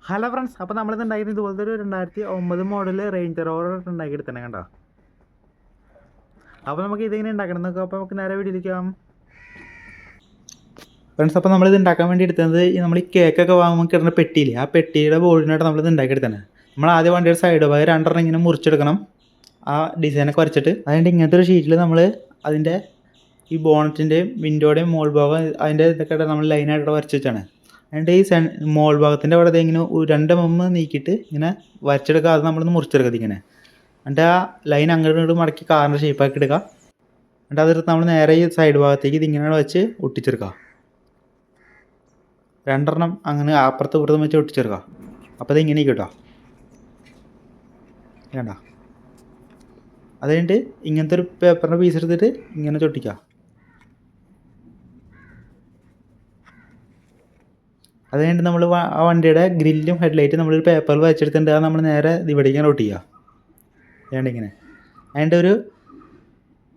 Hello friends, അപ്പോൾ നമ്മളിത് ഉണ്ടായിരുന്നത് ഇതുപോലത്തെ ഒരു 2009 മോഡൽ റേഞ്ച് റോവർ ഉണ്ടാക്കിയെടുത്തന്നെ കണ്ടോ. അപ്പോൾ നമുക്ക് ഇതിങ്ങനെ ഉണ്ടാക്കണം എന്നൊക്കെ. അപ്പോൾ നമുക്ക് നേരെ വീട്ടിലിരിക്കാം ഫ്രണ്ട്സ്. അപ്പോൾ നമ്മളിത് ഉണ്ടാക്കാൻ വേണ്ടി എടുത്തത് നമ്മൾ ഈ കേക്കൊക്കെ വാങ്ങുമ്പോൾ കിട്ടുന്ന പെട്ടിയില്ലേ, ആ പെട്ടിയുടെ ബോർഡിനായിട്ട് നമ്മളിത് ഉണ്ടാക്കിയെടുത്തന്നെ. നമ്മൾ ആദ്യം വണ്ടിയുടെ സൈഡ് ഭാഗം രണ്ടെണ്ണം ഇങ്ങനെ മുറിച്ചെടുക്കണം, ആ ഡിസൈനൊക്കെ വരച്ചിട്ട്. അതുകൊണ്ട് ഇങ്ങനത്തെ ഒരു ഷീറ്റിൽ നമ്മൾ അതിൻ്റെ ഈ ബോണറ്റിൻ്റെയും വിൻഡോയുടെയും മോൾ ഭാഗം അതിൻ്റെ ഇതൊക്കെ നമ്മൾ ലൈനായിട്ട് വരച്ച് വെച്ചാണ്. എന്നിട്ട് ഈ മോൾ ഭാഗത്തിൻ്റെ അവിടെ ഇങ്ങനെ 2 നീക്കിയിട്ട് ഇങ്ങനെ വരച്ചെടുക്കുക. അത് നമ്മളൊന്ന് മുറിച്ചെടുക്കുക ഇങ്ങനെ. എന്നിട്ട് ആ ലൈൻ അങ്ങോട്ടും ഇങ്ങോട്ടും മടക്കി കാറിൻ്റെ ഷേപ്പാക്കി എടുക്കുക. എന്നിട്ട് അതെടുത്ത് നമ്മൾ നേരെ ഈ സൈഡ് ഭാഗത്തേക്ക് ഇതിങ്ങനെ വെച്ച് ഒട്ടിച്ചെടുക്കുക. 2 അങ്ങനെ അപ്പുറത്തും ഇപ്പുറത്തും വെച്ച് ഒട്ടിച്ചെടുക്കുക. അപ്പോൾ ഇത് ഇങ്ങനെ കേട്ടോ, വേണ്ട. അത് കഴിഞ്ഞിട്ട് ഇങ്ങനത്തെ ഒരു പേപ്പറിൻ്റെ പീസ് എടുത്തിട്ട് ഇങ്ങനെ ചൊട്ടിക്കുക. അത് കഴിഞ്ഞിട്ട് നമ്മൾ ആ വണ്ടിയുടെ ഗ്രില്ലും ഹെഡ്ലൈറ്റും നമ്മളൊരു പേപ്പറിൽ വെച്ചെടുത്തിട്ടുണ്ട്. അത് നമ്മൾ നേരെ ഇവിടേക്കാണ് ഒട്ടിക്കുക. വേണ്ട ഇങ്ങനെ. അതിൻ്റെ ഒരു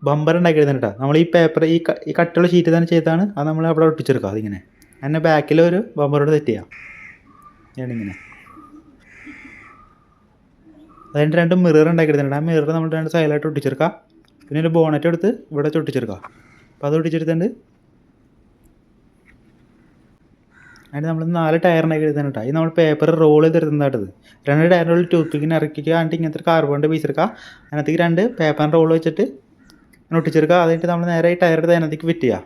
ബമ്പർ ഉണ്ടാക്കി എടുത്തിട്ട് നമ്മൾ ഈ പേപ്പർ ഈ കട്ടുള്ള ഷീറ്റ് തന്നെ ചെയ്താണ് അത് നമ്മൾ അവിടെ ഒട്ടിച്ചെടുക്കുക. അതിങ്ങനെ അതിൻ്റെ ബാക്കിലൊരു ബമ്പറോട് സെറ്റ് ചെയ്യാം. വേണ്ട ഇങ്ങനെ. അതിൻ്റെ 2 മിറർ ഉണ്ടാക്കി എടുത്തിട്ടുണ്ട്. ആ മിറർ നമ്മൾ 2 സൈഡിലായിട്ട് ഒട്ടിച്ചെടുക്കുക. പിന്നെ ഒരു ബോണറ്റ് എടുത്ത് ഇവിടെ ഒട്ടിച്ചെടുക്കുക. അപ്പോൾ അത് ഒട്ടിച്ചെടുത്തിട്ടുണ്ട്. അതിന് നമ്മൾ 4 ടയറിനാക്കി എടുത്തിട്ടുണ്ട്. ഇത് നമ്മൾ പേപ്പർ റോൾ ചെയ്തെടുക്കുന്നതായിട്ടത്. 2 ടയറിനുള്ളിൽ ടൂത്ത് പിക്കിനെ ഇറക്കിക്കുക. എന്നിട്ട് ഇങ്ങനത്തെ കാർബണിൻ്റെ പീസ് എടുക്കുക. അതിനകത്തേക്ക് 2 പേപ്പറിൻ്റെ റോൾ വെച്ചിട്ട് ഒട്ടിച്ചെടുക്കുക. അതിട്ട് നമ്മൾ നേരെ ഈ ടയർ എടുത്ത് അതിനകത്തേക്ക് ഫിറ്റ് ചെയ്യുക.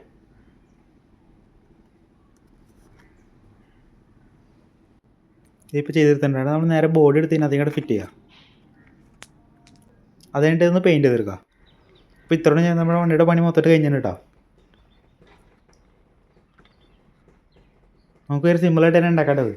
ഇതിപ്പോൾ ചെയ്തെടുത്തിട്ടുണ്ട്. നമ്മൾ നേരെ ബോഡി എടുത്ത് ഇതിനകത്തേക്ക് ഫിറ്റ് ചെയ്യുക. അത് കഴിഞ്ഞിട്ട് ഒന്ന് പെയിൻറ്റ് ചെയ്തെടുക്കുക. അപ്പോൾ ഇത്രയും ഞാൻ നമ്മുടെ വണ്ടിയുടെ പണി മൊത്തമായിട്ട് കഴിഞ്ഞിട്ട് കേട്ടോ. നമുക്ക് ഒരു സിമ്പിളായിട്ട് തന്നെ ഉണ്ടാക്കേണ്ടത്.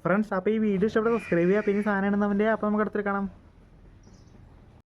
ഫ്രണ്ട്സ്, അപ്പോൾ ഈ വീഡിയോ ഇഷ്ടപ്പെട്ട സബ്സ്ക്രൈബ് ചെയ്യുക. പിന്നെ സാധനം ഇടുന്നവൻ്റെ അപ്പോൾ നമുക്ക് അടുത്ത് കാണാം.